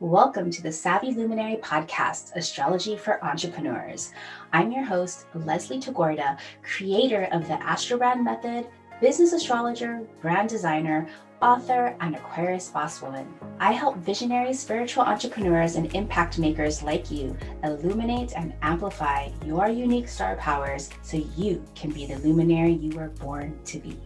Welcome to the Savvy Luminary podcast, Astrology for Entrepreneurs. I'm your host, Leslie Tagorda, creator of the Astrobrand Method, business astrologer, brand designer, author, and Aquarius boss woman. I help visionary spiritual entrepreneurs and impact makers like you illuminate and amplify your unique star powers so you can be the luminary you were born to be.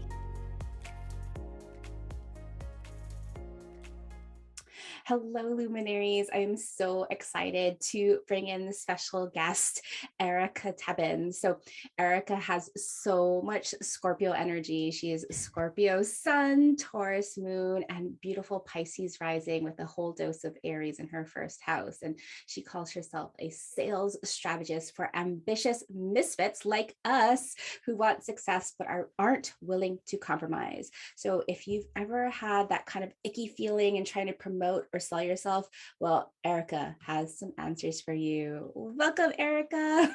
Hello, luminaries. I'm so excited to bring in the special guest, Erika Tebbens. So Erika has so much Scorpio energy. She is Scorpio sun, Taurus moon, and beautiful Pisces rising with a whole dose of Aries in her first house. And she calls herself a sales strategist for ambitious misfits like us who want success but aren't willing to compromise. So if you've ever had that kind of icky feeling and trying to promote or sell yourself, well, Erika has some answers for you. Welcome, Erika.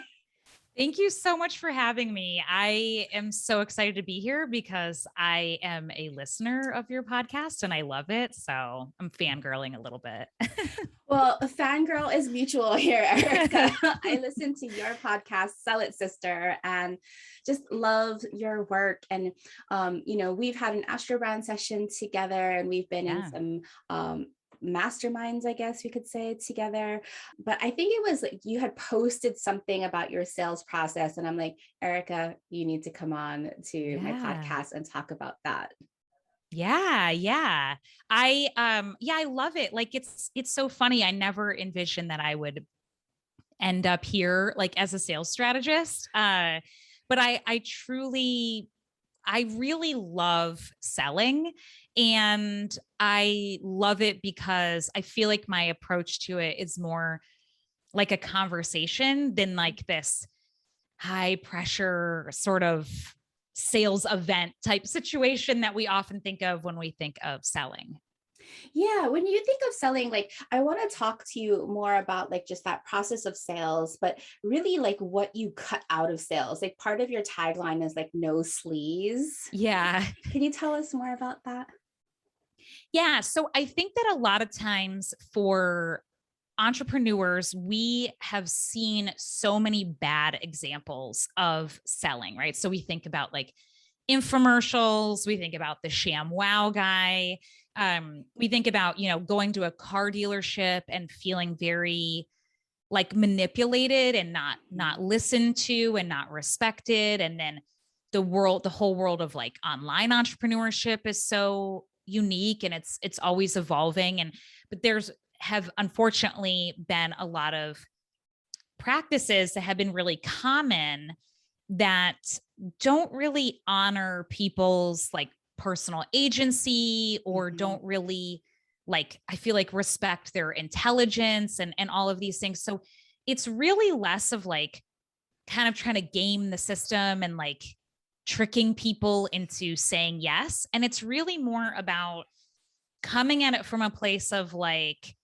Thank you so much for having me. I am so excited to be here because I am a listener of your podcast and I love it. So I'm fangirling a little bit. Well, a fangirl is mutual here, Erika. I listen to your podcast, Sell It Sister, and just love your work. And, we've had an Astrobrand session together and we've been in some masterminds, I guess we could say, together. But I think it was like you had posted something about your sales process. And I'm like, Erika, you need to come on to my podcast and talk about that. Yeah. I love it. Like it's so funny. I never envisioned that I would end up here like as a sales strategist. But I really love selling, and I love it because I feel like my approach to it is more like a conversation than like this high pressure sort of sales event type situation that we often think of when we think of selling. Yeah, when you think of selling, like I want to talk to you more about like just that process of sales, but really like what you cut out of sales. Like part of your tagline is like no sleaze. Yeah. Can you tell us more about that? Yeah. So I think that a lot of times for entrepreneurs, we have seen so many bad examples of selling, right? So we think about like infomercials, we think about the sham wow guy. We think about, going to a car dealership and feeling very like manipulated and not listened to and not respected. And then the whole world of like online entrepreneurship is so unique and it's always evolving. But there's have unfortunately been a lot of practices that have been really common that don't really honor people's like personal agency or don't really like, I feel like respect their intelligence and all of these things. So it's really less of like kind of trying to game the system and like tricking people into saying yes. And it's really more about coming at it from a place of like,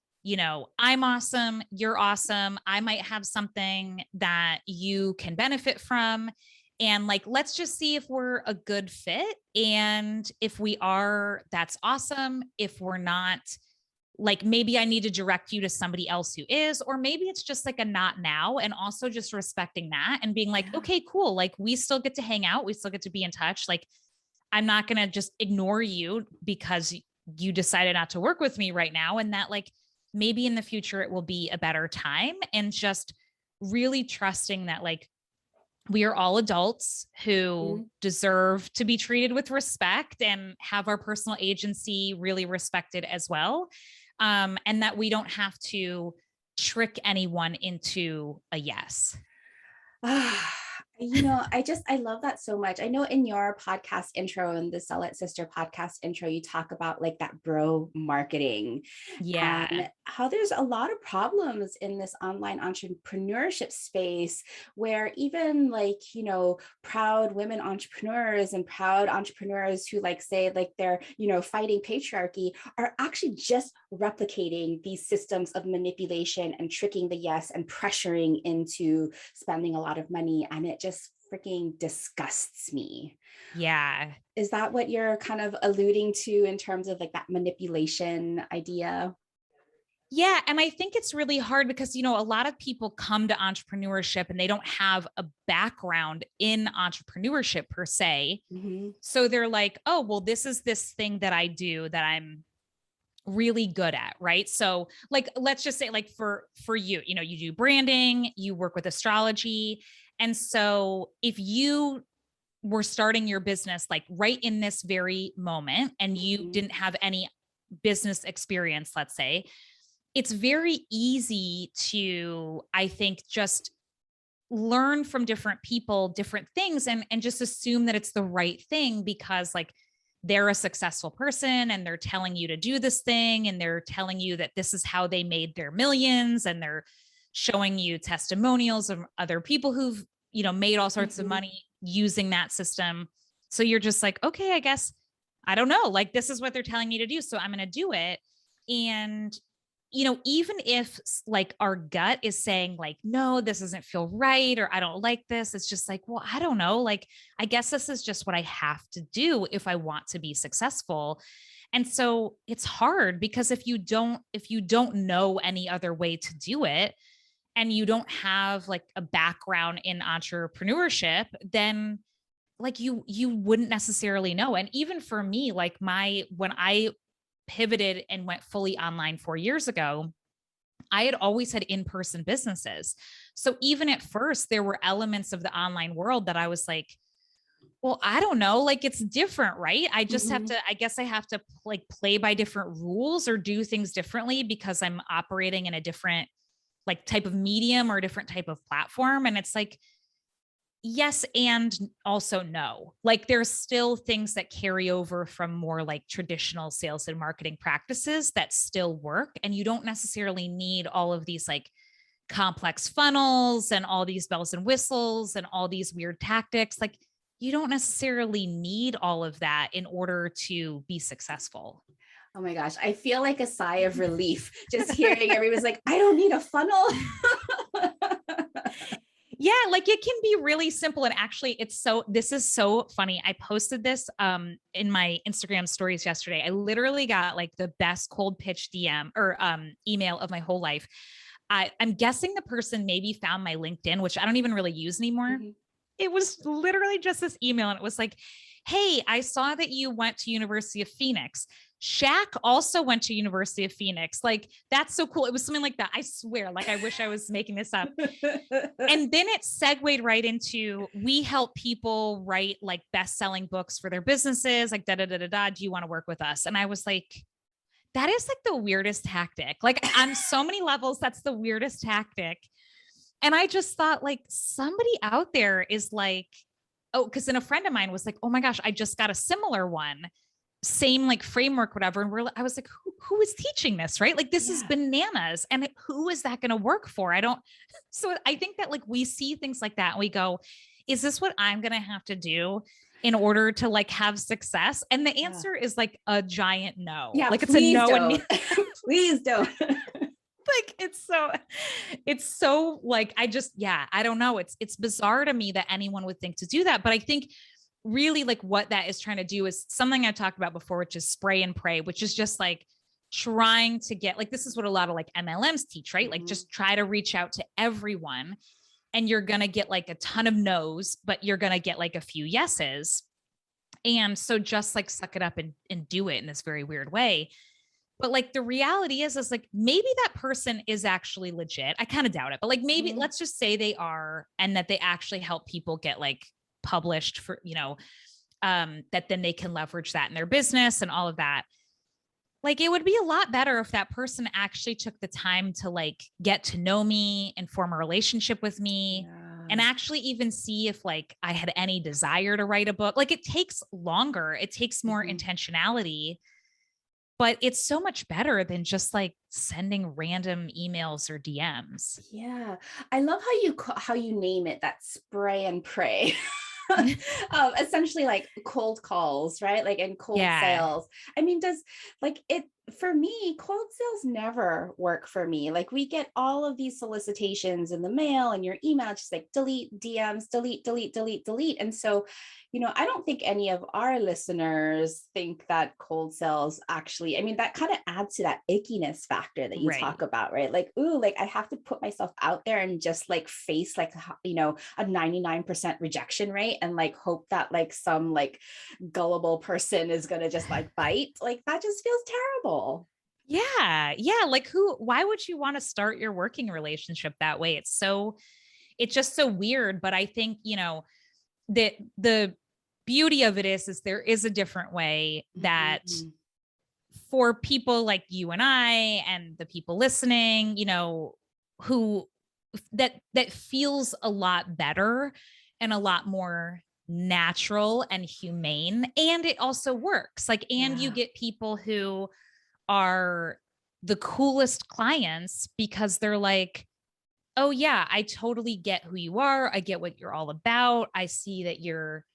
I'm awesome, you're awesome. I might have something that you can benefit from. And like, let's just see if we're a good fit. And if we are, that's awesome. If we're not, like maybe I need to direct you to somebody else who is, or maybe it's just like a not now. And also just respecting that and being like, okay, cool. Like we still get to hang out. We still get to be in touch. Like I'm not going to just ignore you because you decided not to work with me right now. And that like, maybe in the future it will be a better time, and just really trusting that like we are all adults who deserve to be treated with respect and have our personal agency really respected as well. And that we don't have to trick anyone into a yes. I love that so much. I know in your podcast intro and the Sell It Sister podcast intro, you talk about like that bro marketing. Yeah. And how there's a lot of problems in this online entrepreneurship space where even like, proud women entrepreneurs and proud entrepreneurs who like say like they're, fighting patriarchy are actually just replicating these systems of manipulation and tricking the yes and pressuring into spending a lot of money. And it just freaking disgusts me. Yeah. Is that what you're kind of alluding to in terms of like that manipulation idea? Yeah. And I think it's really hard because, a lot of people come to entrepreneurship and they don't have a background in entrepreneurship per se. Mm-hmm. So they're like, oh, well, this is this thing that I do that I'm really good at, right? So like, let's just say like for you, you do branding, you work with astrology. And so if you were starting your business like right in this very moment and you Mm-hmm. didn't have any business experience, let's say, it's very easy to, I think, just learn from different people, different things, and just assume that it's the right thing because like they're a successful person and they're telling you to do this thing and they're telling you that this is how they made their millions and they're showing you testimonials of other people who've, made all sorts of Mm-hmm. money using that system. So you're just like, okay, I guess I don't know, like this is what they're telling me to do, so I'm going to do it. And even if like our gut is saying like, no, this doesn't feel right, or I don't like this, it's just like, well, I don't know. Like, I guess this is just what I have to do if I want to be successful. And so it's hard because if you don't know any other way to do it and you don't have like a background in entrepreneurship, then like you wouldn't necessarily know. And even for me, like when I pivoted and went fully online 4 years ago, I had always had in-person businesses. So even at first, there were elements of the online world that I was like, well, I don't know, like it's different, right? I just have Mm-hmm. to, I guess I have to like play by different rules or do things differently because I'm operating in a different like type of medium or a different type of platform. And it's like, yes, and also no. Like there's still things that carry over from more like traditional sales and marketing practices that still work. And you don't necessarily need all of these like complex funnels and all these bells and whistles and all these weird tactics. Like you don't necessarily need all of that in order to be successful. Oh my gosh, I feel like a sigh of relief just hearing everybody's like, I don't need a funnel. Yeah, like it can be really simple. And actually, this is so funny. I posted this in my Instagram stories yesterday. I literally got like the best cold pitch DM or email of my whole life. I'm guessing the person maybe found my LinkedIn, which I don't even really use anymore. Mm-hmm. It was literally just this email, and it was like, hey, I saw that you went to University of Phoenix. Shaq also went to University of Phoenix. Like, that's so cool. It was something like that. I swear, like, I wish I was making this up. And then it segued right into, we help people write like best-selling books for their businesses, like da da da da da. Do you want to work with us? And I was like, that is like the weirdest tactic. Like on so many levels, that's the weirdest tactic. And I just thought like somebody out there is like, oh, because then a friend of mine was like, oh my gosh, I just got a similar one, same like framework, whatever. And I was like, who is teaching this? Right? Like this is Yeah. bananas. And who is that going to work for? I don't. So I think that like we see things like that and we go, is this what I'm going to have to do in order to like have success? And the Yeah. answer is like a giant no. Yeah, Like it's a please no. don't. Please don't. Like it's so like I don't know, it's bizarre to me that anyone would think to do that. But I think really like what that is trying to do is something I talked about before, which is spray and pray, which is just like trying to get like, this is what a lot of like MLMs teach, right? Like just try to reach out to everyone and you're going to get like a ton of no's, but you're going to get like a few yeses. And so just like suck it up and do it in this very weird way. But like the reality is like maybe that person is actually legit. I kind of doubt it, but like maybe let's just say they are, and that they actually help people get like published for, that then they can leverage that in their business and all of that. Like it would be a lot better if that person actually took the time to like get to know me and form a relationship with me. And Yeah. actually even see if like I had any desire to write a book. Like it takes longer. It takes more intentionality, but it's so much better than just like sending random emails or DMs. Yeah. I love how you name it, that spray and pray. Essentially like cold calls, right? Like in cold Yeah. sales. I mean, does like for me, cold sales never work for me. Like we get all of these solicitations in the mail and your email, just like delete DMs, delete, delete, delete, delete. And so, I don't think any of our listeners think that cold sales actually, I mean, that kind of adds to that ickiness factor that you Right. talk about, right? Like, ooh, like I have to put myself out there and just like face like, a 99% rejection rate and like hope that like some like gullible person is going to just like bite. Like that just feels terrible. Yeah. Yeah. Like why would you want to start your working relationship that way? It's just so weird. But I think, that the beauty of it is there is a different way that Mhm. for people like you and I and the people listening, who that feels a lot better and a lot more natural and humane. And it also works. Like, and you Yeah. get people who are the coolest clients because they're like, oh, yeah, I totally get who you are. I get what you're all about. I see that you're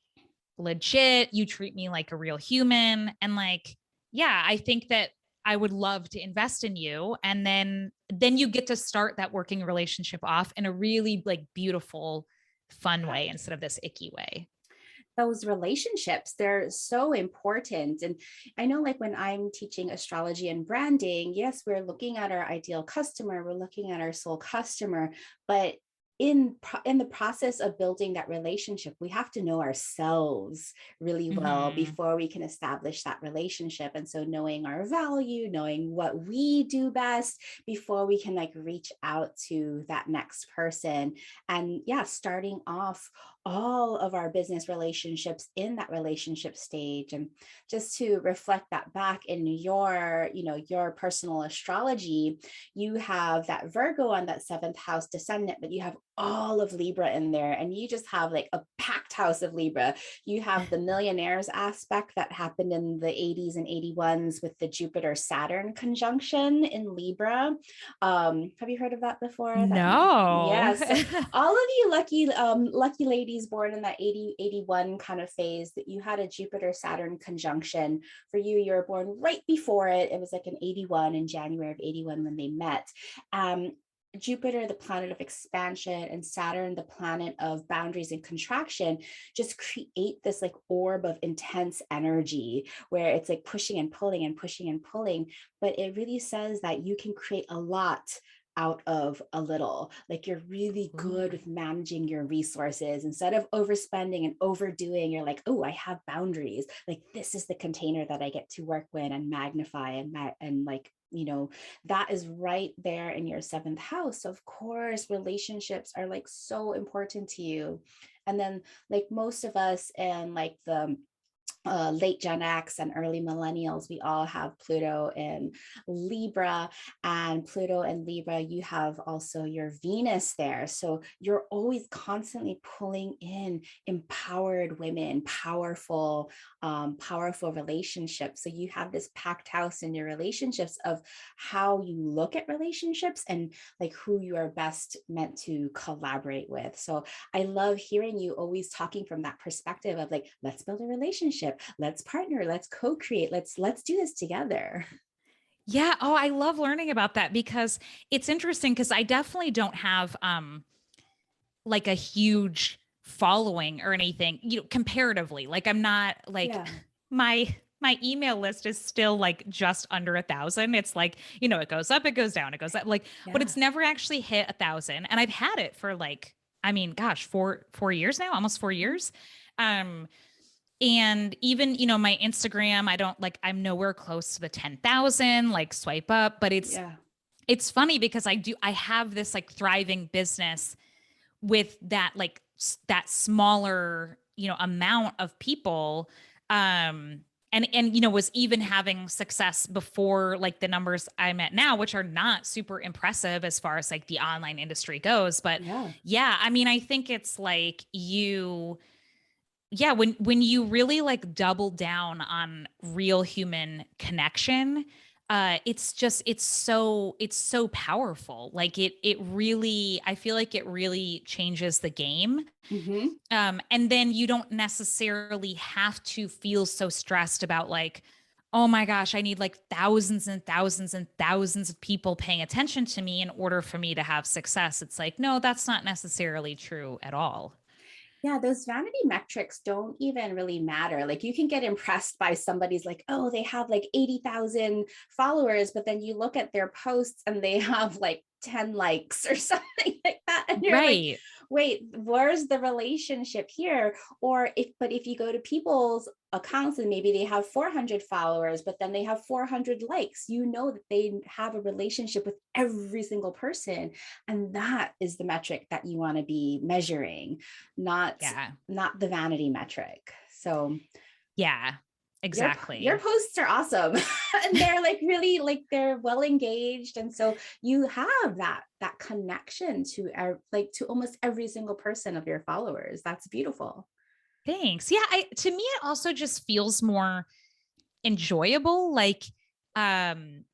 legit. You treat me like a real human. And like, yeah, I think that I would love to invest in you. And then you get to start that working relationship off in a really like beautiful, fun way instead of this icky way. Those relationships, they're so important. And I know like when I'm teaching astrology and branding, yes, we're looking at our ideal customer, we're looking at our soul customer, but in the process of building that relationship, we have to know ourselves really well Mm-hmm. before we can establish that relationship. And so knowing our value, knowing what we do best before we can like reach out to that next person. And yeah, starting off all of our business relationships in that relationship stage. And just to reflect that back in your personal astrology, you have that Virgo on that seventh house descendant, but you have all of Libra in there, and you just have like a packed house of Libra. You have the millionaires aspect that happened in the 80s and 81s with the Jupiter Saturn conjunction in Libra. Have you heard of that before? That No. yes. So all of you lucky ladies born in that 80 81 kind of phase, that you had a Jupiter Saturn conjunction. For you were born right before it. It was like an 81 in January of 81 when they met. um Jupiter, the planet of expansion, and Saturn, the planet of boundaries and contraction, just create this like orb of intense energy where it's like pushing and pulling and pushing and pulling. But it really says that you can create a lot out of a little. Like you're really good Ooh. with managing your resources. Instead of overspending and overdoing, you're like, oh, I have boundaries. Like this is the container that I get to work with and magnify and like, that is right there in your seventh house. So of course, relationships are like so important to you. And then like most of us and like the late Gen X and early millennials, we all have Pluto in Libra. And Pluto and Libra, you have also your Venus there. So you're always constantly pulling in empowered women, powerful relationships. So you have this packed house in your relationships of how you look at relationships and like who you are best meant to collaborate with. So I love hearing you always talking from that perspective of like, let's build a relationship, let's partner, let's co-create, let's do this together. Yeah. Oh, I love learning about that because it's interesting because I definitely don't have like a huge following or anything, comparatively. Like I'm not like Yeah. my email list is still like just under 1,000. It's like, it goes up, it goes down, it goes up, like, but Yeah. it's never actually hit 1,000. And I've had it for like, I mean, gosh, 4 years now, almost 4 years. Um, and even, my Instagram, I don't like, I'm nowhere close to the 10,000, like swipe up, but Yeah. it's funny because I have this like thriving business with that like that smaller amount of people, and was even having success before like the numbers I'm at now, which are not super impressive as far as like the online industry goes. But Yeah. yeah, I mean, I think it's like yeah, when you really like double down on real human connection, it's so powerful. Like it really, I feel like it really changes the game. Mm-hmm. And then you don't necessarily have to feel so stressed about like, oh my gosh, I need like thousands and thousands and thousands of people paying attention to me in order for me to have success. It's like, no, that's not necessarily true at all. Yeah, those vanity metrics don't even really matter. Like you can get impressed by somebody's like, oh, they have like 80,000 followers, but then you look at their posts and they have like 10 likes or something like that. And you're like, Right. wait, where's the relationship here? But if you go to people's accounts and maybe they have 400 followers, but then they have 400 likes, you know that they have a relationship with every single person. And that is the metric that you want to be measuring, not Yeah. not the vanity metric. So Yeah. your Exactly. posts are awesome. And they're like really like they're well engaged, and so you have that connection to like to almost every single person of your followers. That's beautiful. Thanks. Yeah, to me it also just feels more enjoyable. Like, um,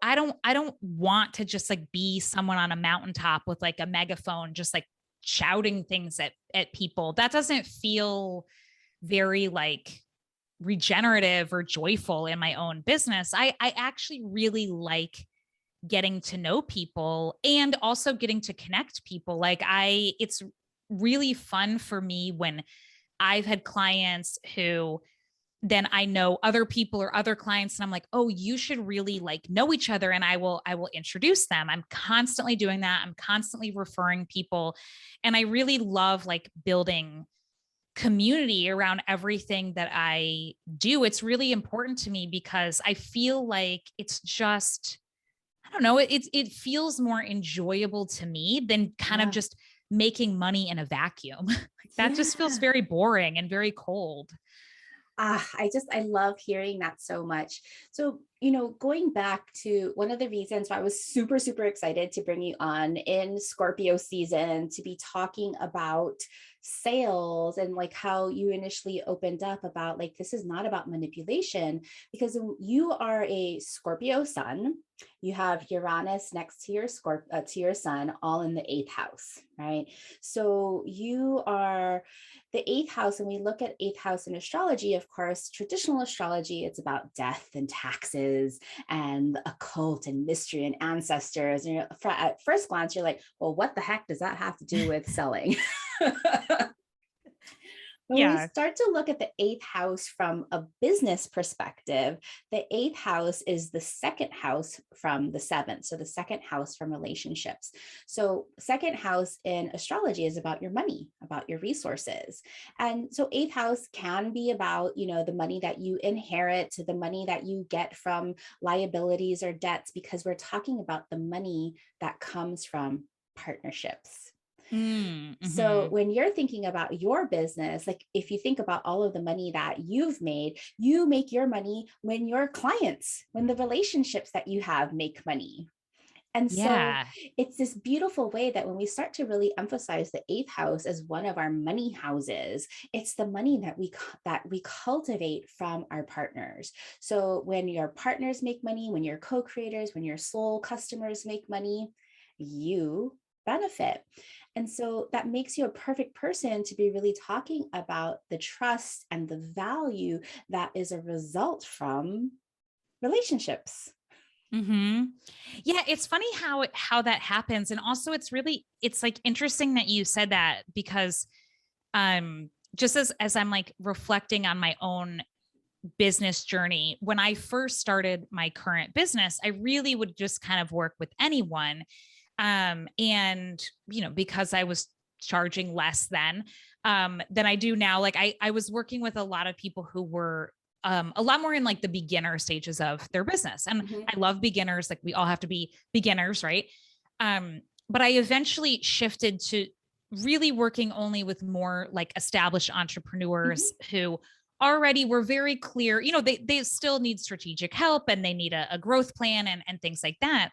I don't want to just like be someone on a mountaintop with like a megaphone, just like shouting things at people. That doesn't feel very like regenerative or joyful in my own business. I actually really like getting to know people and also getting to connect people. It's really fun for me when I've had clients who then I know other people or other clients and I'm like, "Oh, you should really like know each other," and I will introduce them. I'm constantly doing that. I'm constantly referring people, and I really love like building community around everything that I do. It's really important to me because I feel like it's just, I don't know, it feels more enjoyable to me than kind of Yeah. just making money in a vacuum. Like that just feels Yeah. very boring and very cold. I love hearing that so much. So, going back to one of the reasons why I was super, super excited to bring you on in Scorpio season to be talking about sales and like how you initially opened up about like, this is not about manipulation, because you are a Scorpio sun. You have Uranus next to to your sun, all in the eighth house, right? So you are the eighth house, and we look at eighth house in astrology, of course, traditional astrology, it's about death and taxes and the occult and mystery and ancestors. And at first glance, you're like, well, what the heck does that have to do with selling? When we Yeah. start to look at the eighth house from a business perspective, the eighth house is the second house from the seventh. So the second house from relationships. So second house in astrology is about your money, about your resources. And so eighth house can be about, the money that you inherit, the money that you get from liabilities or debts, because we're talking about the money that comes from partnerships. So Mm-hmm. when you're thinking about your business, like if you think about all of the money that you've made, you make your money when your clients, when the relationships that you have make money. And so Yeah. it's this beautiful way that when we start to really emphasize the eighth house as one of our money houses, it's the money that we cultivate from our partners. So when your partners make money, when your co-creators, when your soul customers make money, you benefit. And so that makes you a perfect person to be really talking about the trust and the value that is a result from relationships. Mm-hmm. Yeah, it's funny how that happens. And also it's like interesting that you said that because just as I'm like reflecting on my own business journey, when I first started my current business, I really would just kind of work with anyone. And because I was charging less then than I do now, like I was working with a lot of people who were a lot more in like the beginner stages of their business. And Mhm. I love beginners, like we all have to be beginners, right? But I eventually shifted to really working only with more like established entrepreneurs Mhm. who already were very clear, they still need strategic help and they need a growth plan and things like that,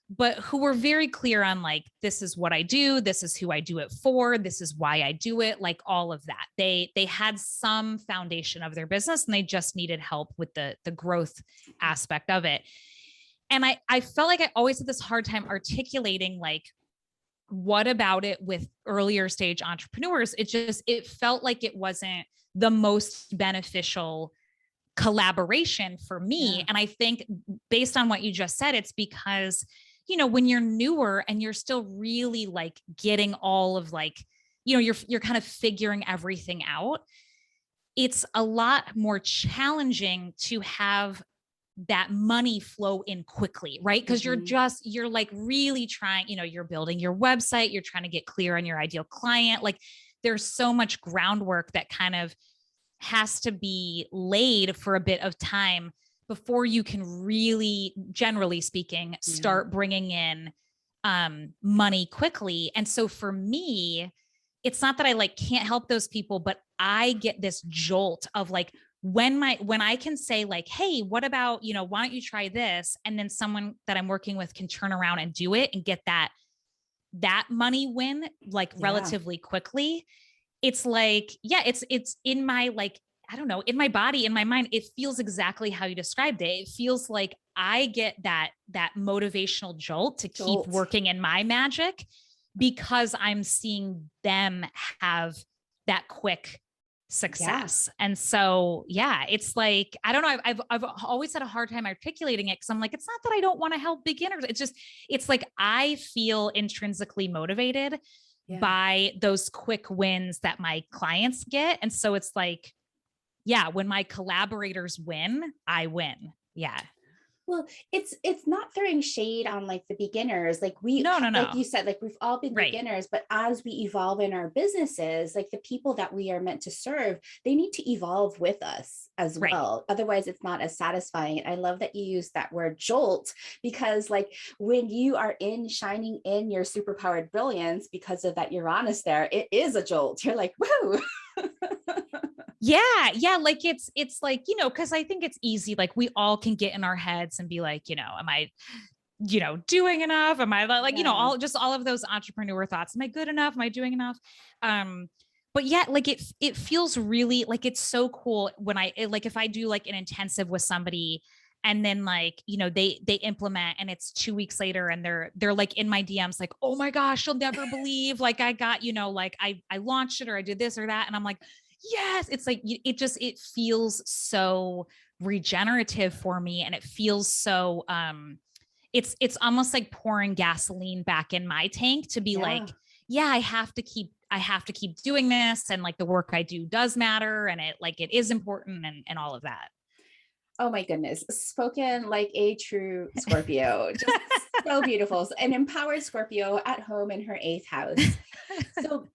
but who were very clear on like, this is what I do, this is who I do it for, this is why I do it, like all of that. They had some foundation of their business and they just needed help with the growth aspect of it. And I felt like I always had this hard time articulating like, what about it with earlier stage entrepreneurs? It felt like it wasn't the most beneficial collaboration for me. And I think based on what you just said, it's because, you know, when you're newer and you're still really like getting all of like, you know, you're kind of figuring everything out, it's a lot more challenging to have that money flow in quickly, right? Because you're like really trying, you know, you're building your website, you're trying to get clear on your ideal client. Like there's so much groundwork that kind of has to be laid for a bit of time before you can really, generally speaking, start bringing in money quickly. And so for me, it's not that I like can't help those people, but I get this jolt of like, when I can say like, hey, what about, you know, why don't you try this? And then someone that I'm working with can turn around and do it and get that money win like relatively quickly. It's like, yeah, it's in my, like, I don't know, in my body, in my mind, it feels exactly how you described it. It feels like I get that motivational jolt to keep working in my magic because I'm seeing them have that quick success. And so, yeah, it's like, I don't know. I've always had a hard time articulating it. Cause I'm like, it's not that I don't want to help beginners. It's just, it's like, I feel intrinsically motivated by those quick wins that my clients get. And so it's like, yeah, when my collaborators win, I win. Yeah. Well, it's not throwing shade on like the beginners. Like no. like you said, like we've all been beginners, but as we evolve in our businesses, like the people that we are meant to serve, they need to evolve with us as well. Otherwise, it's not as satisfying. And I love that you use that word jolt, because like when you are shining in your superpowered brilliance because of that Uranus there, it is a jolt. You're like, whoa. Yeah. Like it's like, you know, cause I think it's easy. Like we all can get in our heads and be like, you know, am I, you know, doing enough? Am I like, you know, all of those entrepreneur thoughts. Am I good enough? Am I doing enough? But yeah, like it feels really like it's so cool when like, if I do like an intensive with somebody and then like, you know, they implement and it's 2 weeks later and they're like in my DMs, like, oh my gosh, you'll never believe, like I got, you know, like I launched it or I did this or that. And I'm like, yes, it's like, it feels so regenerative for me. And it feels so, it's almost like pouring gasoline back in my tank to be like, yeah, I have to keep doing this. And like the work I do does matter. And it is important and all of that. Oh my goodness. Spoken like a true Scorpio. Just so beautiful. An empowered Scorpio at home in her 8th house. So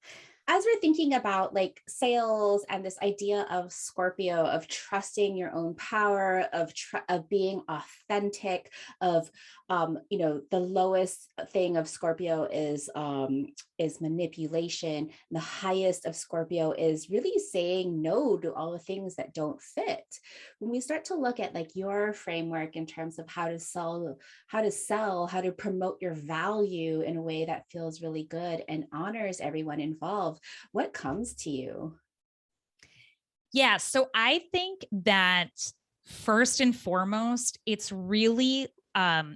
as we're thinking about like sales and this idea of Scorpio, of trusting your own power, of being authentic, of, you know, the lowest thing of Scorpio is manipulation. The highest of Scorpio is really saying no to all the things that don't fit. When we start to look at like your framework in terms of how to sell, how to promote your value in a way that feels really good and honors everyone involved, what comes to you? Yeah. So I think that first and foremost, it's really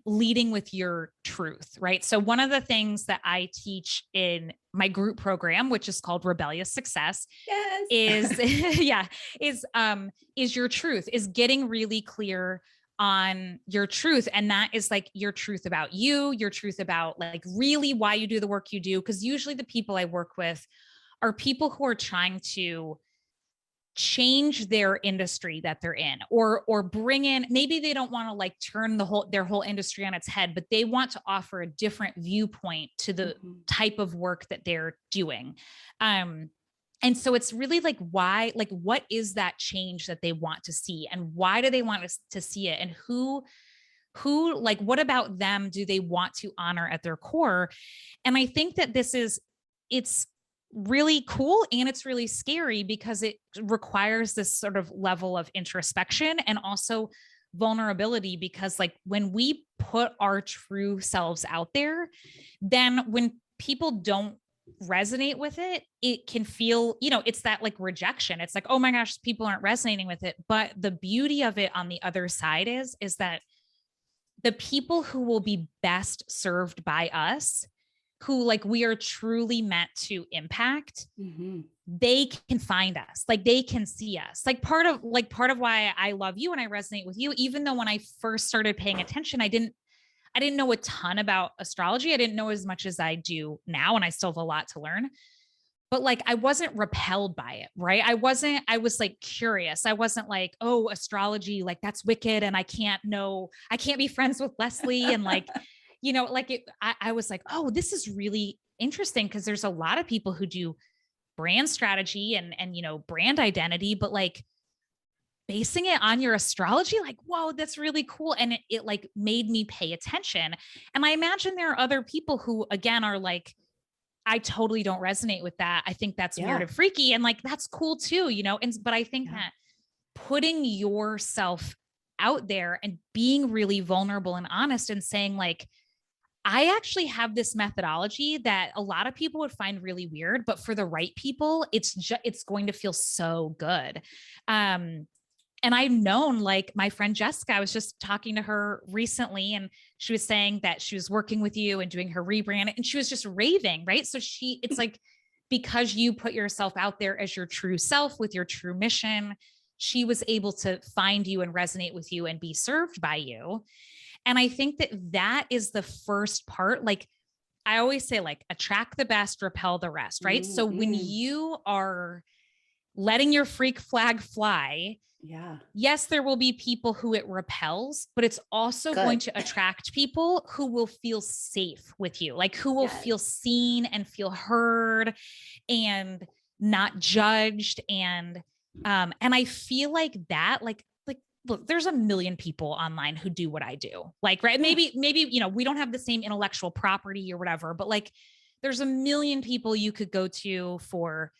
leading with your truth, right? So one of the things that I teach in my group program, which is called Rebellious Success, is is your truth, is getting really clear on your truth. And that is like your truth about you, your truth about like really why you do the work you do. Because usually the people I work with are people who are trying to change their industry that they're in, or bring in, maybe they don't want to like turn their whole industry on its head, but they want to offer a different viewpoint to the type of work that they're doing. And so it's really like, why, like, what is that change that they want to see, and why do they want us to see it, and who like, what about them do they want to honor at their core? And I think that it's really cool and it's really scary because it requires this sort of level of introspection and also vulnerability, because like when we put our true selves out there, then when people don't resonate with it, it can feel, you know, it's that like rejection. It's like, oh my gosh, people aren't resonating with it. But the beauty of it on the other side is that the people who will be best served by us, who like we are truly meant to impact, they can find us, like they can see us. Like part of why I love you and I resonate with you, even though when I first started paying attention, I didn't know a ton about astrology. I didn't know as much as I do now, and I still have a lot to learn. But like, I wasn't repelled by it, right? I was like curious. I wasn't like, oh, astrology, like that's wicked. And I can't be friends with Leslie. And like, I was like, oh, this is really interesting. Cause there's a lot of people who do brand strategy and, brand identity, but like basing it on your astrology, like, whoa, that's really cool. And it like made me pay attention. And I imagine there are other people who again are like, I totally don't resonate with that. I think that's weird and freaky. And like, that's cool too, but I think that putting yourself out there and being really vulnerable and honest and saying like, I actually have this methodology that a lot of people would find really weird, but for the right people, it's going to feel so good. And I've known like my friend Jessica, I was just talking to her recently and she was saying that she was working with you and doing her rebrand and she was just raving, right? So it's like, because you put yourself out there as your true self with your true mission, she was able to find you and resonate with you and be served by you. And I think that is the first part. Like I always say, like attract the best, repel the rest, right? Mm-hmm. So when you are letting your freak flag fly, yes, there will be people who it repels, but it's also going to attract people who will feel safe with you, like who will feel seen and feel heard and not judged. And I feel like that, like, look, there's a million people online who do what I do. Like, right. Maybe, we don't have the same intellectual property or whatever, but like, there's a million people you could go to for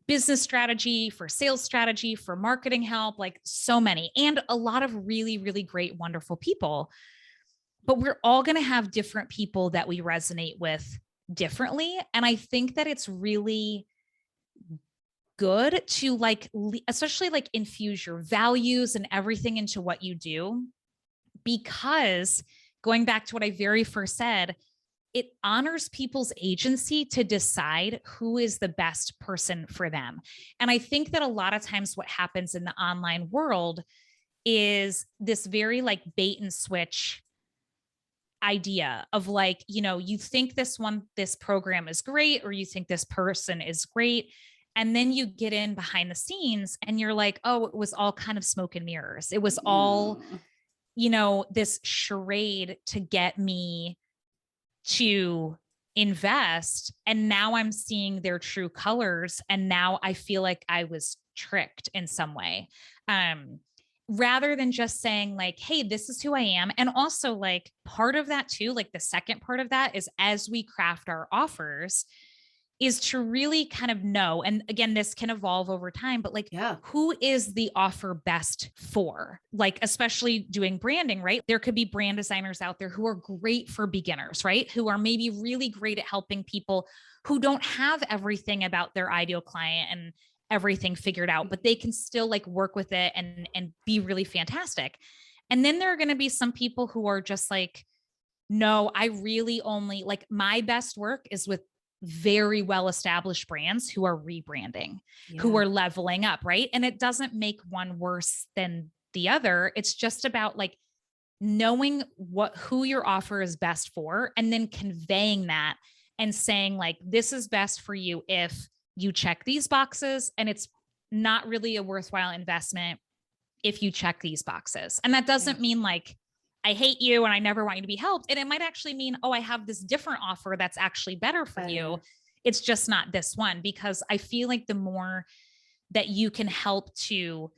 business strategy, for sales strategy, for marketing help, like so many, and a lot of really, really great, wonderful people. But we're all going to have different people that we resonate with differently. And I think that it's really good to like, especially like infuse your values and everything into what you do, because going back to what I very first said, it honors people's agency to decide who is the best person for them. And I think that a lot of times what happens in the online world is this very like bait and switch idea of like, you think this program is great, or you think this person is great. And then you get in behind the scenes and you're like, oh, it was all kind of smoke and mirrors. It was all, this charade to get me to invest. And now I'm seeing their true colors. And now I feel like I was tricked in some way. Rather than just saying like, hey, this is who I am. And also like part of that too, like the second part of that is as we craft our offers is to really kind of know. And again, this can evolve over time, but like, who is the offer best for? Like, especially doing branding, right? There could be brand designers out there who are great for beginners, right? Who are maybe really great at helping people who don't have everything about their ideal client and everything figured out, but they can still like work with it and be really fantastic. And then there are going to be some people who are just like, no, I really only like my best work is with very well-established brands who are rebranding, who are leveling up. Right. And it doesn't make one worse than the other. It's just about like knowing who your offer is best for, and then conveying that and saying like, this is best for you if you check these boxes, and it's not really a worthwhile investment if you check these boxes. And that doesn't mean like, I hate you and I never want you to be helped. And it might actually mean, oh, I have this different offer that's actually better for you. It's just not this one, because I feel like the more that you can help to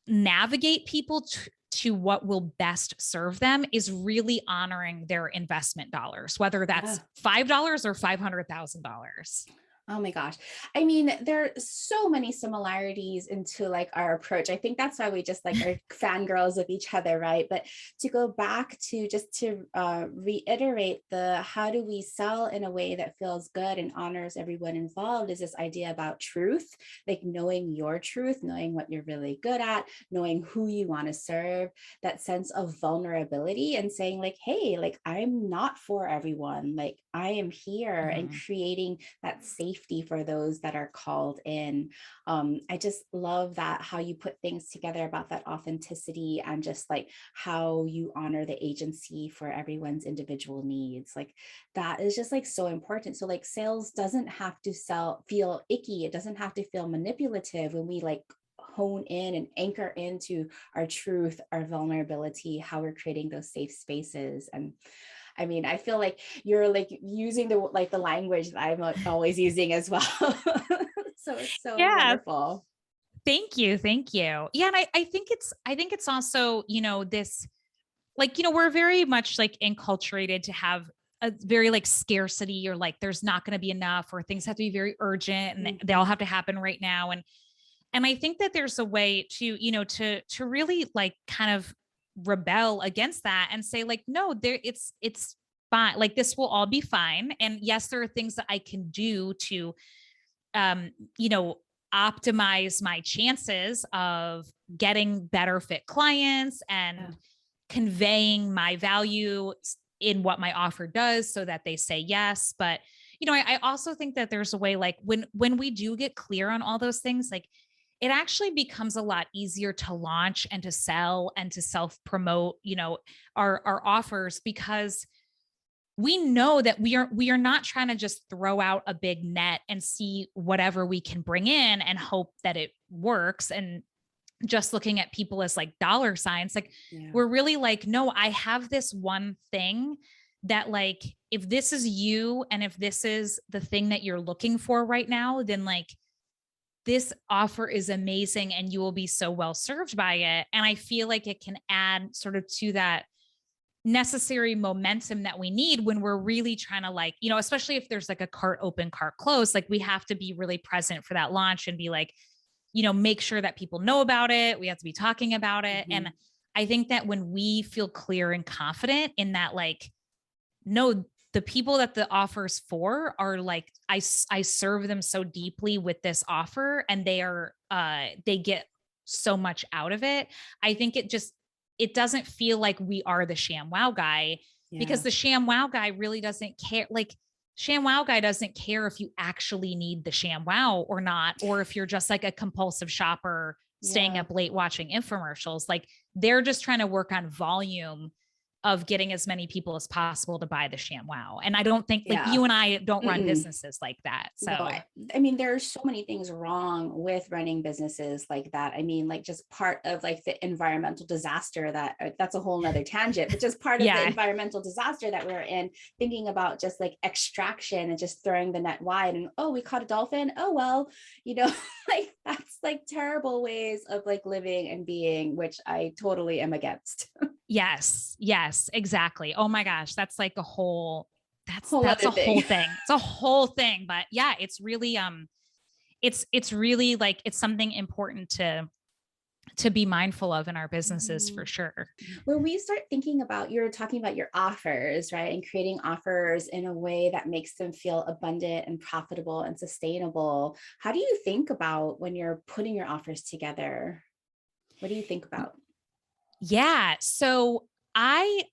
navigate people to what will best serve them is really honoring their investment dollars, whether that's $5 or $500,000. Oh my gosh. I mean, there are so many similarities into like our approach. I think that's why we just like are fangirls of each other, right? But to go back to just to reiterate how do we sell in a way that feels good and honors everyone involved is this idea about truth, like knowing your truth, knowing what you're really good at, knowing who you want to serve, that sense of vulnerability and saying like, hey, like I'm not for everyone. Like I am here, and creating that safe safety for those that are called in. I just love that, how you put things together about that authenticity and just like how you honor the agency for everyone's individual needs. Like that is just like so important. So like sales doesn't have to feel icky. It doesn't have to feel manipulative when we like hone in and anchor into our truth, our vulnerability, how we're creating those safe spaces. And I mean, I feel like you're like using the language that I'm always using as well. So it's so Yeah. wonderful. Thank you. Thank you. Yeah. And I think it's also, this, like, we're very much like enculturated to have a very like scarcity, or like there's not going to be enough, or things have to be very urgent and they all have to happen right now. And I think that there's a way to, to really like kind of rebel against that and say like, no, it's fine. Like this will all be fine. And yes, there are things that I can do to, um, you know, optimize my chances of getting better fit clients and conveying my value in what my offer does so that they say yes. But, I also think that there's a way, like when we do get clear on all those things, like it actually becomes a lot easier to launch and to sell and to self-promote, our offers, because we know that we are not trying to just throw out a big net and see whatever we can bring in and hope that it works, and just looking at people as like dollar signs. Like we're really like, no, I have this one thing that, like, if this is you and if this is the thing that you're looking for right now, then like this offer is amazing and you will be so well served by it. And I feel like it can add sort of to that necessary momentum that we need when we're really trying to, like, especially if there's like a cart open, cart closed, like we have to be really present for that launch and be like, make sure that people know about it. We have to be talking about it. And I think that when we feel clear and confident in that, like, no, the people that the offer's for are like, I serve them so deeply with this offer and they get so much out of it. I think it doesn't feel like we are the sham wow guy, because the sham wow guy really doesn't care. Like sham wow guy doesn't care if you actually need the sham wow or not, or if you're just like a compulsive shopper staying up late watching infomercials. Like they're just trying to work on volume of getting as many people as possible to buy the sham wow. And I don't think like you and I don't run businesses like that. So no, I mean, there are so many things wrong with running businesses like that. I mean, like just part of like the environmental disaster that's a whole nother tangent, but just part of the environmental disaster that we're in, thinking about just like extraction and just throwing the net wide and, oh, we caught a dolphin. Oh, well, like that's like terrible ways of like living and being, which I totally am against. Yes, exactly. Oh my gosh. That's like a whole, that's a thing. whole thing. It's a whole thing, but yeah, it's really, it's really like, it's something important to be mindful of in our businesses for sure. When we start thinking about, you're talking about your offers, right? And creating offers in a way that makes them feel abundant and profitable and sustainable. How do you think about when you're putting your offers together? What do you think about? Yeah. So I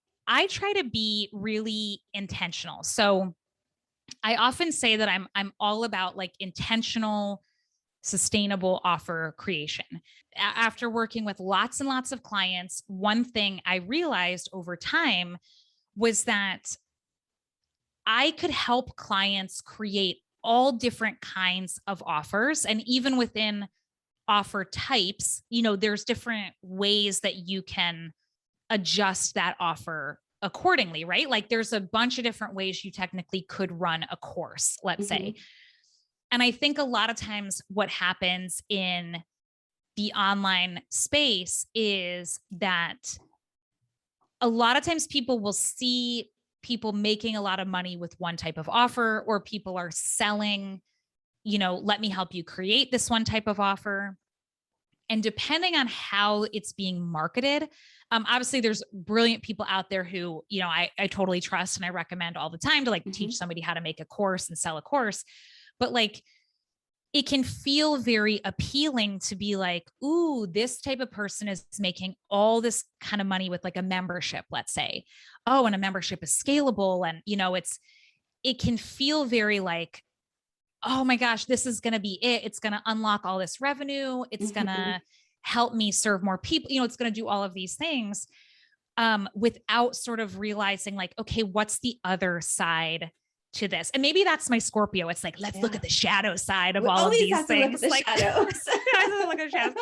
try to be really intentional. So I often say that I'm all about like intentional, sustainable offer creation. After working with lots and lots of clients, one thing I realized over time was that I could help clients create all different kinds of offers. And even within offer types, there's different ways that you can adjust that offer accordingly, right? Like there's a bunch of different ways you technically could run a course, let's say. And I think a lot of times what happens in the online space is that a lot of times people will see people making a lot of money with one type of offer, or people are selling, let me help you create this one type of offer. And depending on how it's being marketed, obviously there's brilliant people out there who, I totally trust and I recommend all the time to like teach somebody how to make a course and sell a course. But like, it can feel very appealing to be like, ooh, this type of person is making all this kind of money with like a membership, let's say. Oh, and a membership is scalable. And, it can feel very like, oh my gosh, this is going to be it. It's going to unlock all this revenue. It's going to help me serve more people. It's going to do all of these things, without sort of realizing like, okay, what's the other side to this? And maybe that's my Scorpio. It's like, let's look at the shadow side of we all of these have things. To look at the shadows. Look at shadows.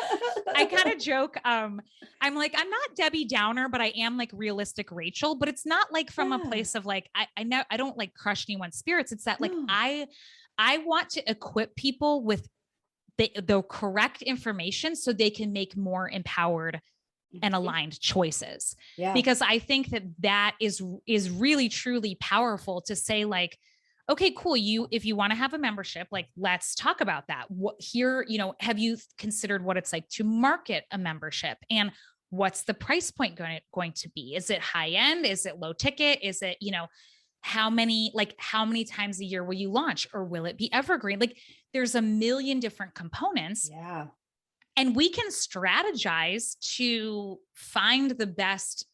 I kind of joke. I'm like, I'm not Debbie Downer, but I am like realistic Rachel, but it's not like from a place of like, I know I don't like crush anyone's spirits. It's that like, I want to equip people with the correct information so they can make more empowered and aligned choices. Because I think that is really, truly powerful to say like, okay, cool. If you want to have a membership, like, let's talk about that. Have you considered what it's like to market a membership, and what's the price point going to be? Is it high end? Is it low ticket? Is it, how many times a year will you launch, or will it be evergreen? Like, there's a million different components. Yeah. And we can strategize to find the best,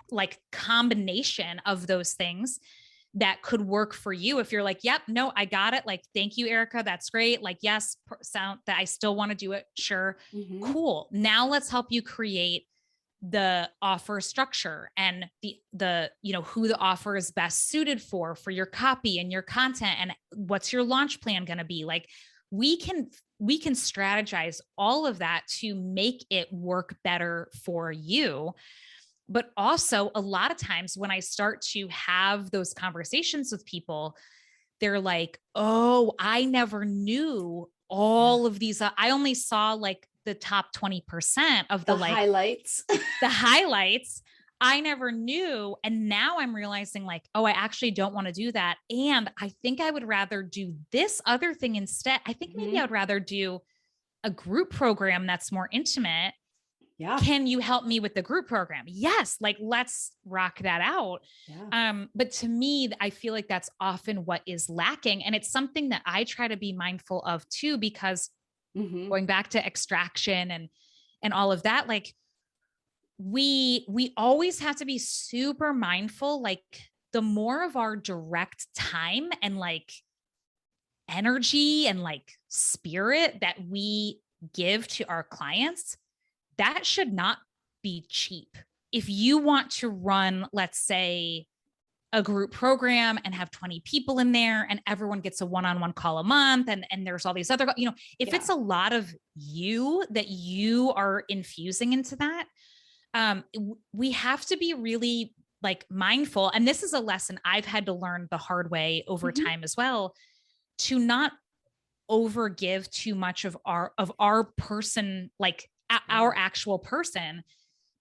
like combination of those things that could work for you. If you're like, yep, no, I got it. Like, thank you, Erika. That's great. Like, yes, sound that I still want to do it. Sure. Cool. Now let's help you create the offer structure and the who the offer is best suited for your copy and your content, and what's your launch plan going to be. Like, we can strategize all of that to make it work better for you. But also, a lot of times when I start to have those conversations with people, they're like, oh, I never knew all of these. I only saw like the top 20% of the like highlights, the highlights. I never knew. And now I'm realizing like, oh, I actually don't want to do that. And I think I would rather do this other thing instead. I think maybe I would rather do a group program that's more intimate. Yeah. Can you help me with the group program? Yes. Like, let's rock that out. Yeah. But to me, I feel like that's often what is lacking. And it's something that I try to be mindful of too, because going back to extraction and all of that, like, we always have to be super mindful. Like, the more of our direct time and like energy and like spirit that we give to our clients, that should not be cheap. If you want to run, let's say, a group program and have 20 people in there and everyone gets a one-on-one call a month, and there's all these other, if it's a lot of you that you are infusing into that, we have to be really like mindful. And this is a lesson I've had to learn the hard way over time as well, to not overgive too much of our person, like our actual person,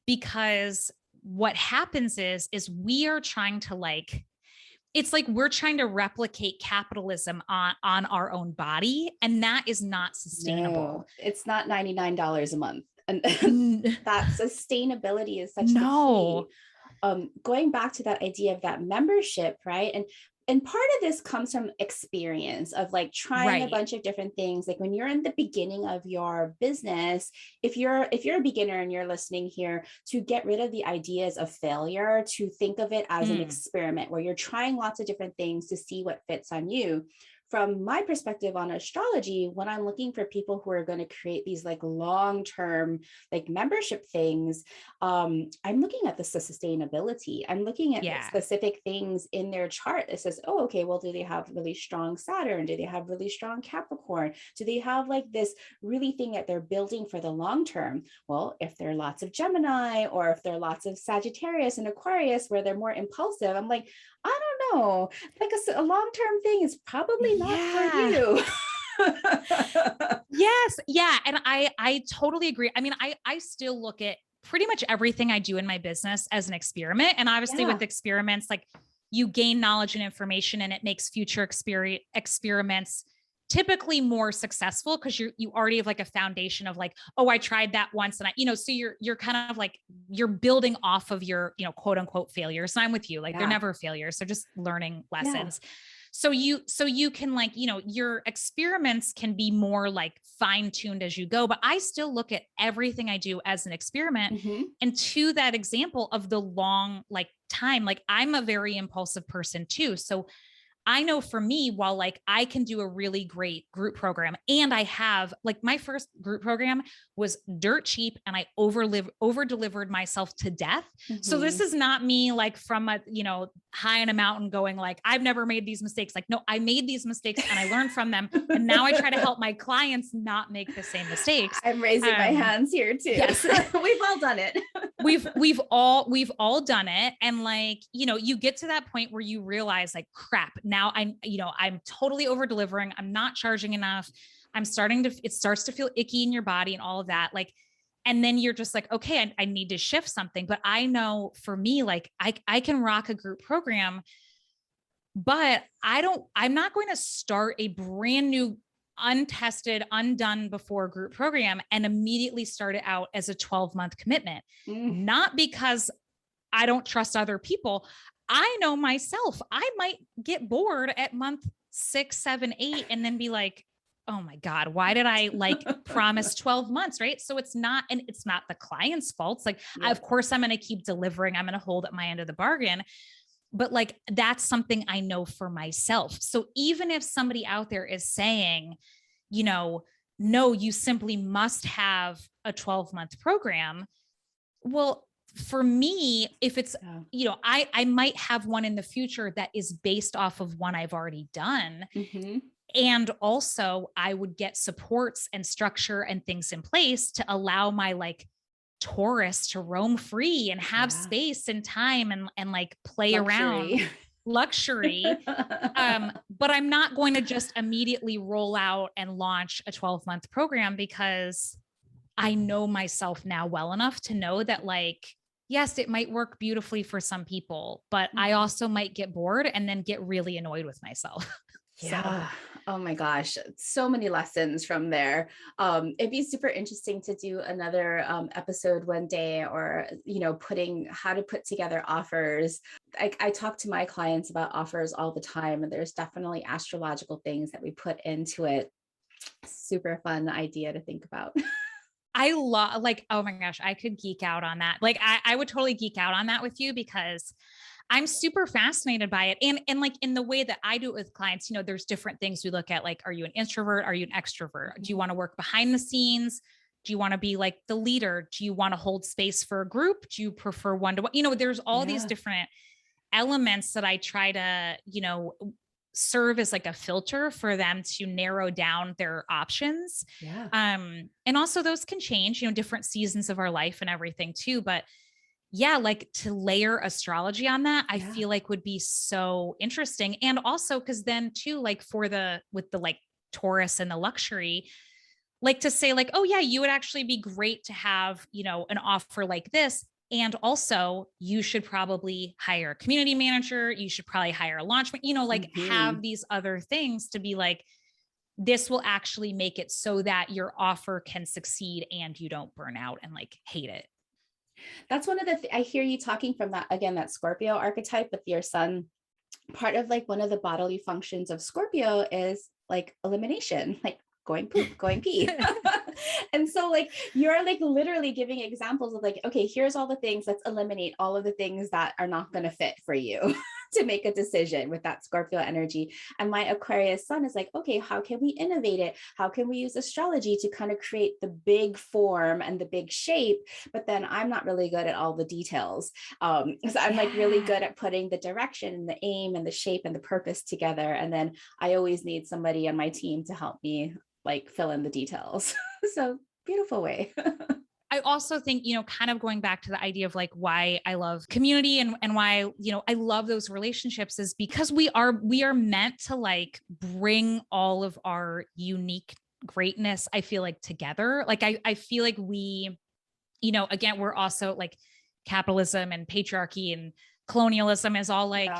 because what happens is we are trying to like, it's like we're trying to replicate capitalism on our own body. And that is not sustainable. No, it's not $99 a month. And that sustainability is such the key. Going back to that idea of that membership, right? And part of this comes from experience of like trying a bunch of different things. Like when you're in the beginning of your business, if you're a beginner and you're listening here, to get rid of the ideas of failure, to think of it as an experiment where you're trying lots of different things to see what fits on you. From my perspective on astrology, when I'm looking for people who are going to create these like long-term like membership things, I'm looking at the sustainability. I'm looking at specific things in their chart that says, oh, okay, well, do they have really strong Saturn? Do they have really strong Capricorn? Do they have like this really thing that they're building for the long term? Well, if there are lots of Gemini, or if there are lots of Sagittarius and Aquarius where they're more impulsive, I'm like, I don't know, like a long-term thing is probably not for you. Yes. Yeah. And I totally agree. I mean, I still look at pretty much everything I do in my business as an experiment. And obviously with experiments, like, you gain knowledge and information, and it makes future experiments typically more successful, because you already have like a foundation of like, oh, I tried that once. And so you're kind of like, you're building off of your, quote unquote failures. And I'm with you, like they're never failures. They're just learning lessons. So you can like, your experiments can be more like fine-tuned as you go, but I still look at everything I do as an experiment. And to that example of the long, like time, like I'm a very impulsive person too. So I know for me, while like I can do a really great group program, and I have like my first group program was dirt cheap and I over delivered myself to death. So this is not me like from a, high on a mountain going like, I've never made these mistakes. Like, no, I made these mistakes and I learned from them. And now I try to help my clients not make the same mistakes. I'm raising my hands here too. Yes. We've all done it. we've all done it. And like, you get to that point where you realize like, crap, now I'm totally over delivering. I'm not charging enough. It starts to feel icky in your body and all of that. Like, and then you're just like, okay, I need to shift something. But I know for me, like I can rock a group program, but I'm not going to start a brand new, untested, undone before group program and immediately start it out as a 12-month commitment. Not because I don't trust other people. I know myself, I might get bored at month 6, 7, 8, and then be like, oh my God, why did I like promise 12 months? Right. So it's not the client's fault. It's like, of course I'm going to keep delivering. I'm going to hold at my end of the bargain. But like, that's something I know for myself. So even if somebody out there is saying, no, you simply must have a 12-month program. Well, for me, if it's, I might have one in the future that is based off of one I've already done. And also I would get supports and structure and things in place to allow my like Taurus to roam free and have space and time and like play around. Luxury. But I'm not going to just immediately roll out and launch a 12-month program because I know myself now well enough to know that like, yes, it might work beautifully for some people, but I also might get bored and then get really annoyed with myself. Yeah. Oh my gosh. So many lessons from there. It'd be super interesting to do another episode one day, or, how to put together offers. I talk to my clients about offers all the time, and there's definitely astrological things that we put into it. Super fun idea to think about. I love like, oh my gosh, I could geek out on that. Like I would totally geek out on that with you because I'm super fascinated by it. And like in the way that I do it with clients, there's different things we look at. Like, are you an introvert? Are you an extrovert? Do you want to work behind the scenes? Do you want to be like the leader? Do you want to hold space for a group? Do you prefer one-to-one? There's all these different elements that I try to, serve as like a filter for them to narrow down their options. And also those can change, different seasons of our life and everything too. But like to layer astrology on that, I feel like would be so interesting. And also, cause then too, like with the like Taurus and the luxury, like to say like, oh yeah, you would actually be great to have, an offer like this. And also you should probably hire a community manager. You should probably hire a launch, have these other things to be like, this will actually make it so that your offer can succeed and you don't burn out and like hate it. That's one of the, I hear you talking from that, again, that Scorpio archetype with your sun. Part of like one of the bodily functions of Scorpio is like elimination, like going poop, going pee. And so like, you're like literally giving examples of like, okay, here's all the things, let's eliminate all of the things that are not going to fit for you to make a decision with that Scorpio energy. And my Aquarius sun is like, okay, how can we innovate it? How can we use astrology to kind of create the big form and the big shape? But then I'm not really good at all the details. So I'm like really good at putting the direction and the aim and the shape and the purpose together. And then I always need somebody on my team to help me like fill in the details. So beautiful way. I also think, kind of going back to the idea of like why I love community and why, I love those relationships is because we are meant to like bring all of our unique greatness, I feel like together. Like, I feel like we, again, we're also like capitalism and patriarchy and colonialism is all like,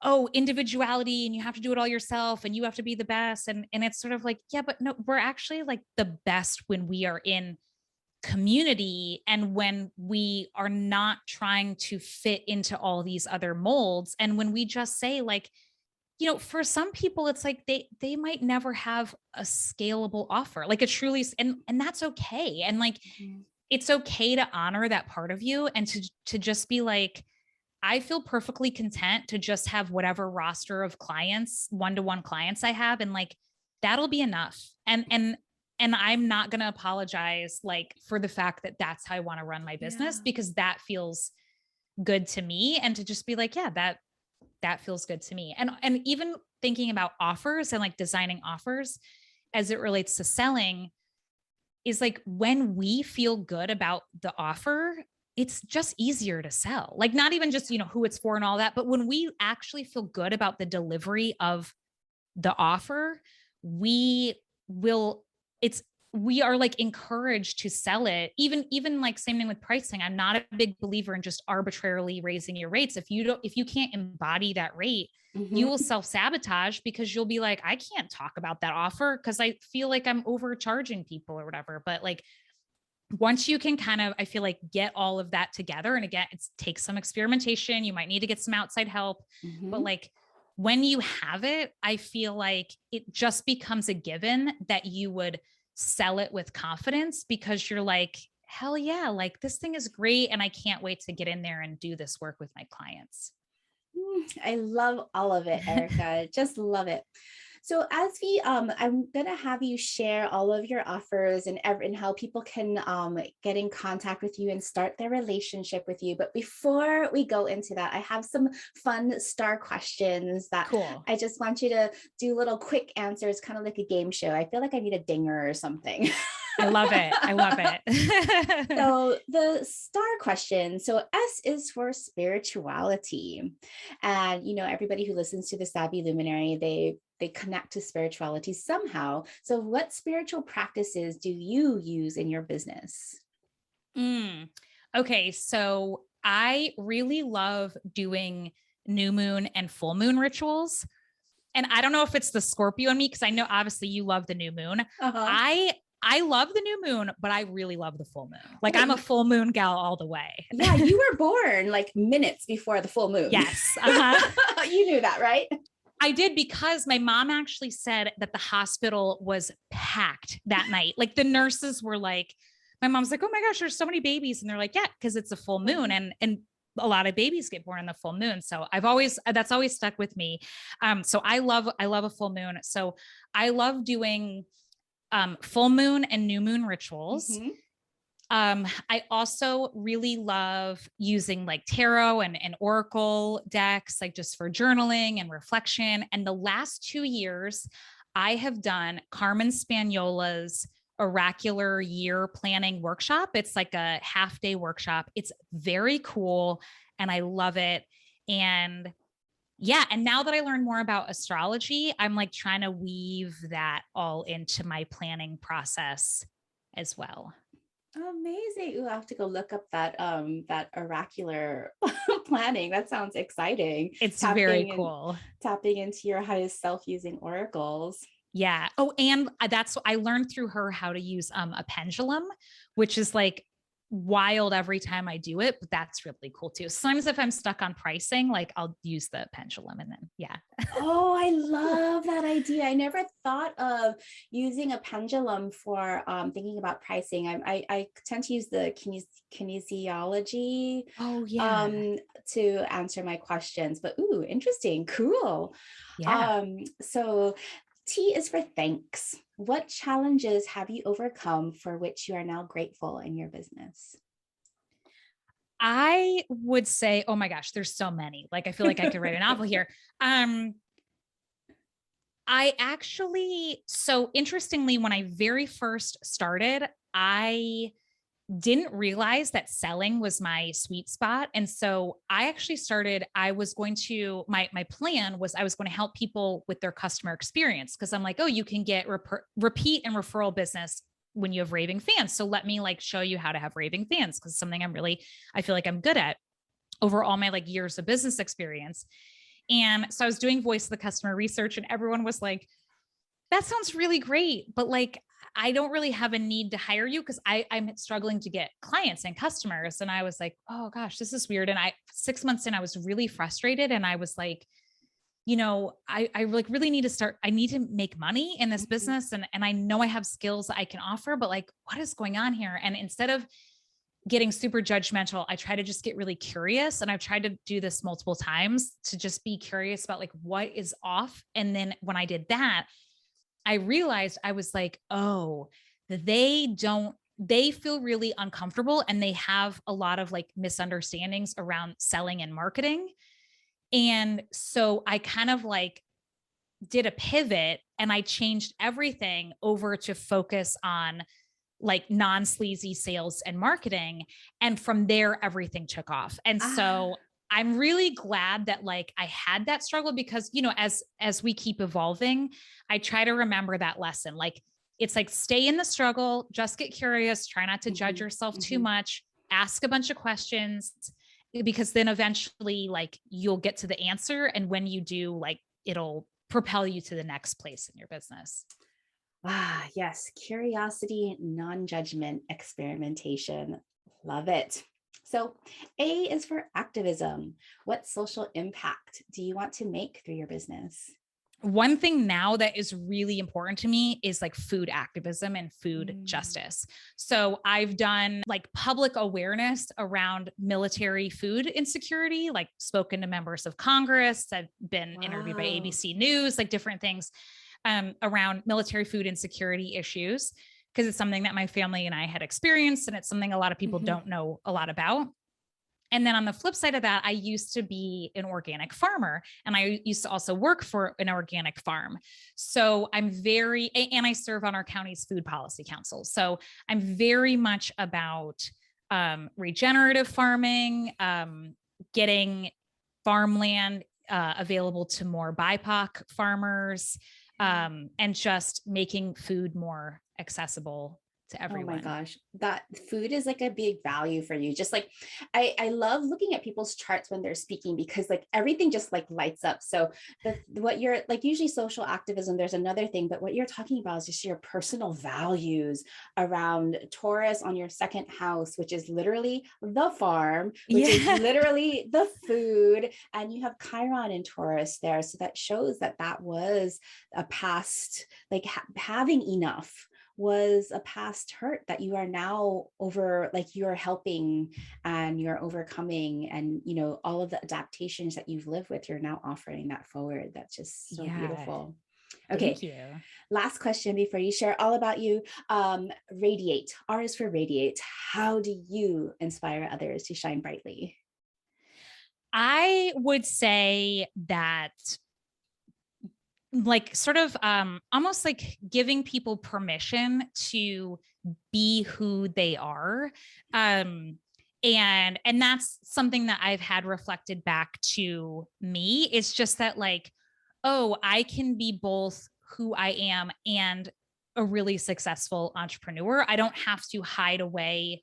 oh, individuality and you have to do it all yourself and you have to be the best. And it's sort of like, yeah, but no, we're actually like the best when we are in community and when we are not trying to fit into all these other molds. And when we just say like, for some people, it's like they might never have a scalable offer, like a truly, and that's okay. And like, it's okay to honor that part of you and to just be like, I feel perfectly content to just have whatever roster of clients, one-to-one clients I have. And like, that'll be enough. And I'm not going to apologize like for the fact that that's how I want to run my business, because that feels good to me. And to just be like, yeah, that feels good to me. And even thinking about offers and like designing offers as it relates to selling is like, when we feel good about the offer, it's just easier to sell. Like, not even just, who it's for and all that, but when we actually feel good about the delivery of the offer, we will, we are like encouraged to sell it. Even like same thing with pricing. I'm not a big believer in just arbitrarily raising your rates. If you can't embody that rate, you will self-sabotage, because you'll be like, I can't talk about that offer because I feel like I'm overcharging people or whatever. But like, once you can kind of, I feel like, get all of that together, and again, it takes some experimentation. You might need to get some outside help, but like, when you have it, I feel like it just becomes a given that you would sell it with confidence, because you're like, hell yeah, like this thing is great. And I can't wait to get in there and do this work with my clients. I love all of it, Erika. Just love it. So as I'm gonna have you share all of your offers and how people can get in contact with you and start their relationship with you. But before we go into that, I have some fun star questions that I just want you to do little quick answers, kind of like a game show. I feel like I need a dinger or something. I love it. I love it. So the star question. So S is for spirituality. And, everybody who listens to the Savvy Luminary, they connect to spirituality somehow. So what spiritual practices do you use in your business? Okay. So I really love doing new moon and full moon rituals. And I don't know if it's the Scorpio in me, because I know obviously you love the new moon. I love the new moon, but I really love the full moon. Like, I'm a full moon gal all the way. Yeah, you were born like minutes before the full moon. Yes. You knew that, right? I did, because my mom actually said that the hospital was packed that night. Like, the nurses were like, my mom's like, oh my gosh, there's so many babies. And they're like, yeah, because it's a full moon. And a lot of babies get born in the full moon. So that's always stuck with me. So I love a full moon. So I love doing full moon and new moon rituals. I also really love using like tarot and oracle decks, like just for journaling and reflection. And the last 2 years, I have done Carmen Spaniola's oracular year planning workshop. It's like a half-day workshop. It's very cool, and I love it. And yeah. And now that I learned more about astrology, I'm like trying to weave that all into my planning process as well. Amazing. Ooh, I have to go look up that oracular planning. That sounds exciting. It's very cool. Tapping into your highest self using oracles. Yeah. Oh, and I learned through her how to use a pendulum, which is like wild every time I do it, but that's really cool too. Sometimes if I'm stuck on pricing, like I'll use the pendulum, and then, yeah. Oh, I love that idea. I never thought of using a pendulum for thinking about pricing. I tend to use the kinesiology to answer my questions, but ooh, interesting. Cool. Yeah. So T is for thanks. What challenges have you overcome for which you are now grateful in your business? I would say, oh my gosh, there's so many. Like, I feel like I could write a novel here. So interestingly, when I very first started, I didn't realize that selling was my sweet spot. And so I actually started, I was going to, my plan was I was going to help people with their customer experience. Cause I'm like, oh, you can get repeat and referral business when you have raving fans. So let me like show you how to have raving fans. Cause something I feel like I'm good at over all my like years of business experience. And so I was doing voice of the customer research, and everyone was like, that sounds really great, but like, I don't really have a need to hire you because I'm struggling to get clients and customers. And I was like, oh gosh, this is weird. And 6 months in, I was really frustrated. And I was like, I like really need to start, I need to make money in this business. And I know I have skills that I can offer, but like, what is going on here? And instead of getting super judgmental. I try to just get really curious. And I've tried to do this multiple times to just be curious about like what is off. And then when I did that, I realized I was like, oh, they feel really uncomfortable and they have a lot of like misunderstandings around selling and marketing. And so I kind of like did a pivot and I changed everything over to focus on like non-sleazy sales and marketing. And from there, everything took off. And Ah, so I'm really glad that like I had that struggle because, you know, as we keep evolving, I try to remember that lesson. Like it's like stay in the struggle, just get curious, try not to judge mhm, yourself too mhm. much, ask a bunch of questions because then eventually like you'll get to the answer. And when you do, like it'll propel you to the next place in your business. Ah, yes. Curiosity, non-judgment, experimentation. Love it. So, A is for activism. What social impact do you want to make through your business? One thing now that is really important to me is like food activism and food Mm, justice. So I've done like public awareness around military food insecurity, like spoken to members of Congress. I've been interviewed by wow. ABC News, like different things around military food insecurity issues, because it's something that my family and I had experienced. And it's something a lot of people Mhm. don't know a lot about. And then on the flip side of that, I used to be an organic farmer and I used to also work for an organic farm. So and I serve on our county's food policy council. So I'm very much about regenerative farming, getting farmland available to more BIPOC farmers, Yeah. and just making food more accessible to Oh my everyone. gosh, that food is like a big value for you. Just like I love looking at people's charts when they're speaking because like everything just like lights up. So what you're like usually social activism, there's another thing, but what you're talking about is just your personal values around Taurus on your second house, which is literally the farm, which is Yeah. literally the food, and you have Chiron in Taurus there. So that shows that that was a past, like having enough was a past hurt that you are now over, like you're helping and you're overcoming, and you know all of the adaptations that you've lived with, you're now offering that forward. That's just so Yeah. beautiful. Thank Okay, you. last question before you share all about you. Radiate. R is for radiate. How do you inspire others to shine brightly? I would say that like sort of almost like giving people permission to be who they are. Um and that's something that I've had reflected back to me. It's just that like, oh, I can be both who I am and a really successful entrepreneur. I don't have to hide away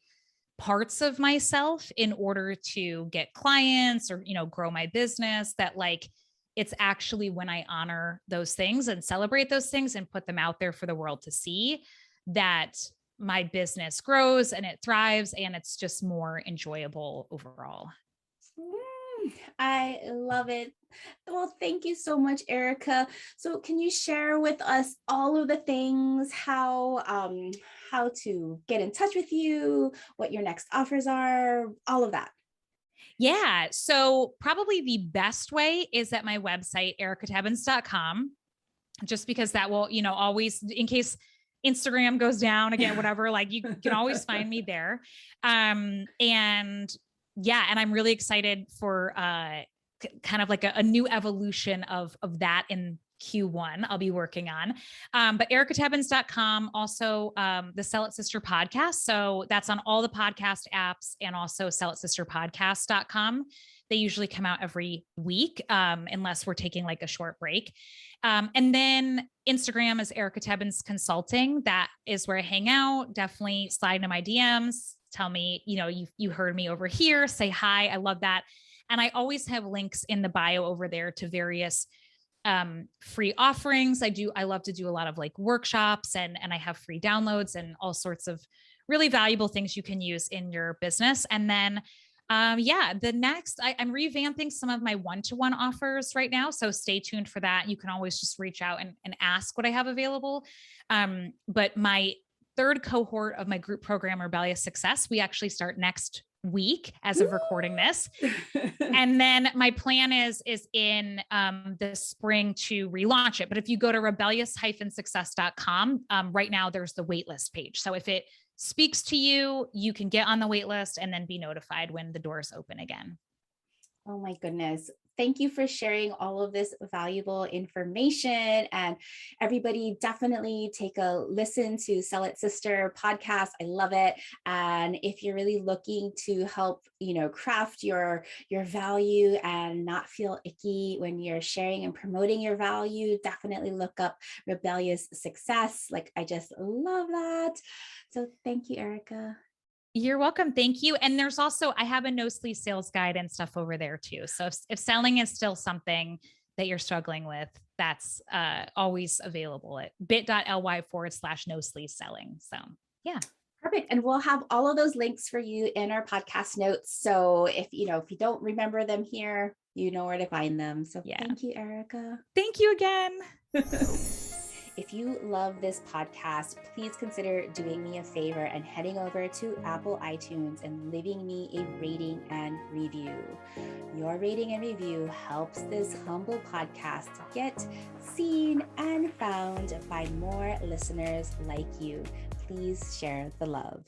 parts of myself in order to get clients or, you know, grow my business. That like it's actually when I honor those things and celebrate those things and put them out there for the world to see, that my business grows and it thrives and it's just more enjoyable overall. I love it. Well, thank you so much, Erica. So, can you share with us all of the things, how to get in touch with you, what your next offers are, all of that? Yeah. So probably the best way is at my website, erikatebbens.com, just because that will, you know, always in case Instagram goes down again, whatever, like you can always find me there. And yeah, and I'm really excited for kind of like a new evolution of that in Q1 I'll be working on. But erikatebbens.com, also the Sell It Sister podcast. So that's on all the podcast apps and also sellsisterpodcast.com. They usually come out every week, unless we're taking like a short break. And then Instagram is Erika Tebbens Consulting. That is where I hang out. Definitely slide into my DMs. Tell me, you know, you heard me over here. Say hi. I love that. And I always have links in the bio over there to various free offerings. I love to do a lot of like workshops, and I have free downloads and all sorts of really valuable things you can use in your business. And then yeah, the next I'm revamping some of my one-to-one offers right now. So stay tuned for that. You can always just reach out and ask what I have available. But my third cohort of my group program, Rebellious Success. We actually start next week as of recording this. And then my plan is in the spring to relaunch it. But if you go to rebellious-success.com, right now there's the waitlist page. So if it speaks to you, you can get on the waitlist and then be notified when the doors open again. Oh my goodness. Thank you for sharing all of this valuable information. And everybody definitely take a listen to Sell It Sister podcast. I love it. And if you're really looking to help, craft your value and not feel icky when you're sharing and promoting your value, definitely look up Rebellious Success. Like, I just love that. So thank you, Erika. You're welcome. Thank you. And there's also, I have a no-sleaze sales guide and stuff over there too. So if selling is still something that you're struggling with, that's always available at bit.ly/no-sleaze selling. So yeah. Perfect. And we'll have all of those links for you in our podcast notes. So if you don't remember them here, you know where to find them. So yeah. Thank you, Erika. Thank you again. If you love this podcast, please consider doing me a favor and heading over to Apple iTunes and leaving me a rating and review. Your rating and review helps this humble podcast get seen and found by more listeners like you. Please share the love.